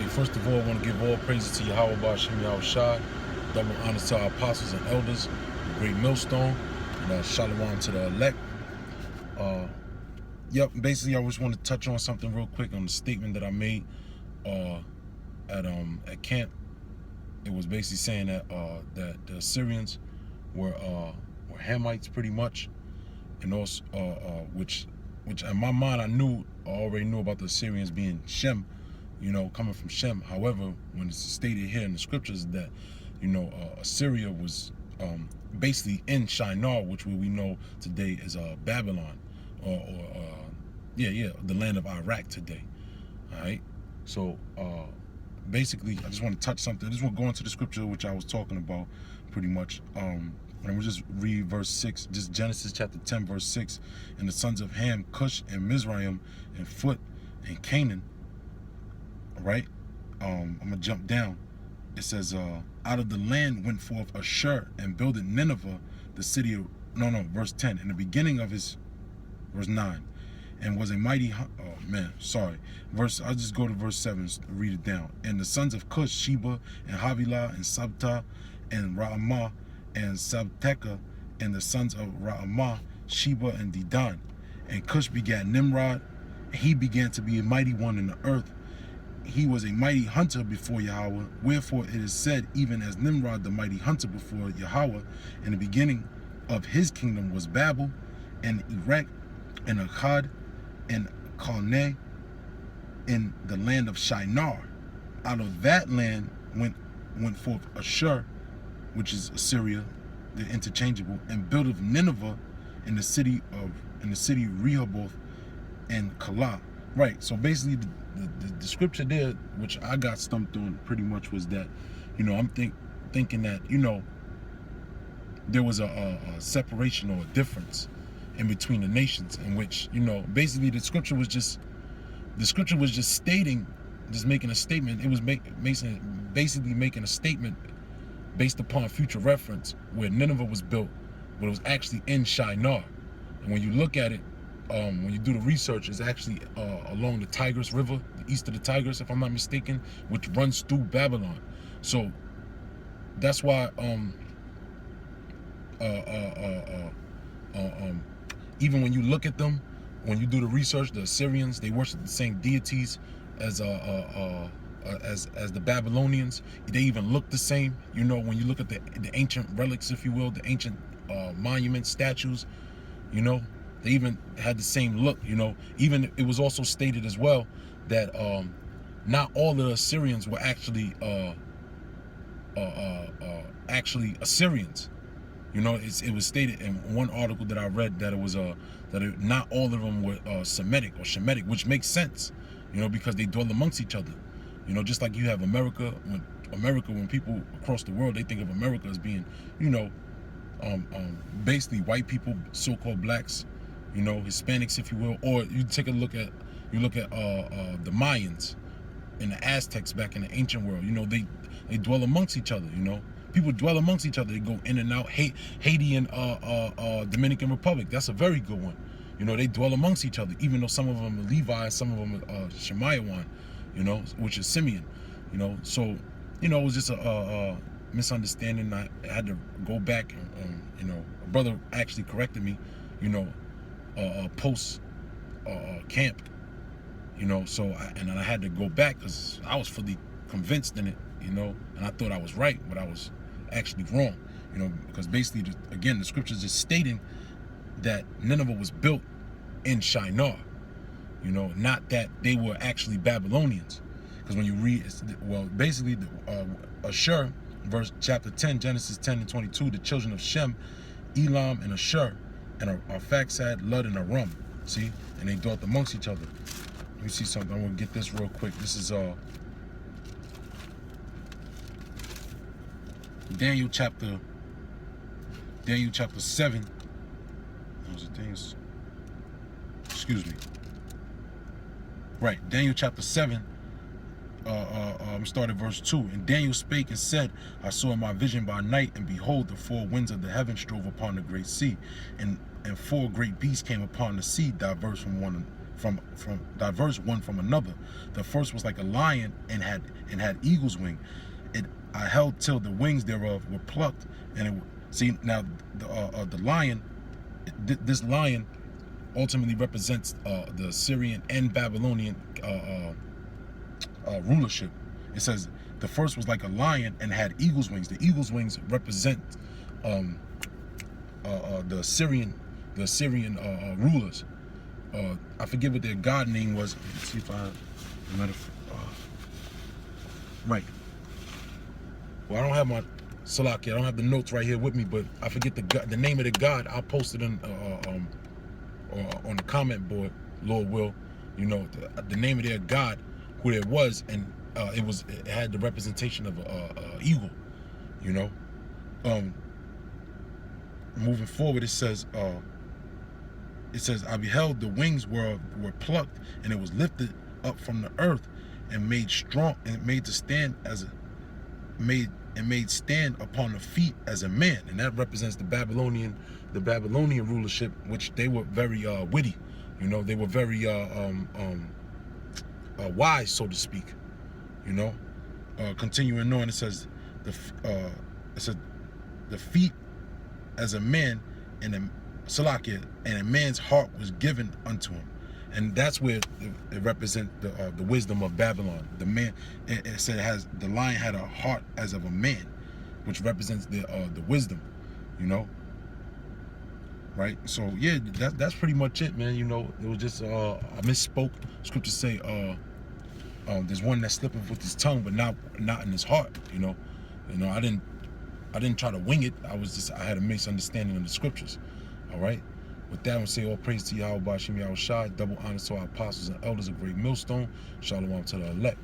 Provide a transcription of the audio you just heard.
First of all, I want to give all praises to Yahweh Ba'Shem Yahweh Shai. Double honors to our apostles and elders, the great millstone, and shalom to the elect. Basically, I just want to touch on something real quick on the statement that I made at camp. It was basically saying that that the Assyrians were Hamites pretty much, and also which in my mind I already knew about the Assyrians being Shem, coming from Shem. However, when it's stated here in the scriptures that Assyria was basically in Shinar, which we know today is Babylon, or the land of Iraq today. All right, so basically, I just want to touch something. I just want to go into the scripture which I was talking about pretty much. And we'll just read verse 6, just Genesis chapter 10, verse 6. And the sons of Ham, Cush, and Mizraim, and Phut, and Canaan. All right? I'm going to jump down. It says, out of the land went forth Ashur, and builded Nineveh, the city of, verse 10. In the beginning of his, verse 9. And was a mighty, I'll just go to verse 7, read it down. And the sons of Cush, Sheba, and Havilah, and Sabta, and Raamah, and Sabteka, and the sons of Raamah, Sheba, and Dedan. And Cush begat Nimrod, and he began to be a mighty one in the earth. He was a mighty hunter before Yahweh, wherefore it is said, even as Nimrod the mighty hunter before Yahweh, in the beginning of his kingdom was Babel, and Erech, and Akkad, and Calneh, in the land of Shinar. Out of that land went forth Ashur, which is Assyria, the interchangeable, and built of Nineveh in the city Rehoboth and Calah. Right. So basically, the scripture there, which I got stumped on pretty much, was that, I'm thinking that there was a separation or a difference in between the nations, in which basically the scripture was just stating, just making a statement. It was basically making a statement based upon future reference, where Nineveh was built, but it was actually in Shinar. And when you look at it, when you do the research, it's actually along the Tigris River, the east of the Tigris, if I'm not mistaken, which runs through Babylon. So that's why even when you look at them, when you do the research, the Assyrians, they worship the same deities as the Babylonians. They even look the same. When you look at the ancient relics, if you will, the ancient monuments, statues, they even had the same look. Even it was also stated as well that not all the Assyrians were actually Assyrians. It was stated in one article that I read that it was not all of them were Semitic or Shemitic, which makes sense, because they dwell amongst each other. Just like you have America. When people across the world, they think of America as being, basically white people, so-called blacks, Hispanics, if you will. Or you take a look at the Mayans and the Aztecs back in the ancient world. They dwell amongst each other. People dwell amongst each other. They go in and out. Haiti and Dominican Republic. That's a very good one. They dwell amongst each other, even though some of them are Levi, some of them are Shemayawan, which is Simeon. So it was just a misunderstanding. I had to go back and a brother actually corrected me, post camp, so I had to go back because I was fully convinced in it, and I thought I was right, but I was actually wrong, because basically, again, the scriptures is stating that Nineveh was built in Shinar, not that they were actually Babylonians. Because when you read, basically, Ashur, chapter 10, Genesis 10 and 22, the children of Shem, Elam and Ashur, and Arphaxad, Lud, and Aram. See? And they dwelt amongst each other. Let me see something. I'm going to get this real quick. This is Daniel chapter 7. Excuse me. Right, Daniel chapter 7. Start at verse 2. And Daniel spake and said, I saw in my vision by night, and behold, the four winds of the heaven strove upon the great sea, and four great beasts came upon the sea, diverse from one diverse one from another. The first was like a lion and had eagle's wing. I held till the wings thereof were plucked, and see now the lion, this lion ultimately represents the Assyrian and Babylonian rulership. It says the first was like a lion and had eagle's wings. The eagle's wings represent the Assyrian rulers. I forget what their god name was. Let's see if I right. Well, I don't have my Salaki. I don't have the notes right here with me, but I forget the name of the god. I'll post it on the comment board, Lord will. You know the name of their god, who there was, and it had the representation of a eagle. You know, moving forward, it says I beheld the wings were plucked, and it was lifted up from the earth and made strong, and made to stand made stand upon the feet as a man. And that represents the Babylonian rulership, which they were very witty. You know, they were very wise, so to speak. You know, continuing on, it says the feet as a man, and a man's heart was given unto him. And that's where it represents the wisdom of Babylon. The man, it said, the lion had a heart as of a man, which represents the wisdom, you know. Right. So yeah, that's pretty much it, man. You know, it was just I misspoke. Scriptures say there's one that's slipping with his tongue, but not in his heart. You know, I didn't try to wing it. I had a misunderstanding of the scriptures. All right. With that, I will say all praise to Yahweh Bashim Yahweh Shai, double honor to our apostles and elders of Great Millstone. Shalom to the elect.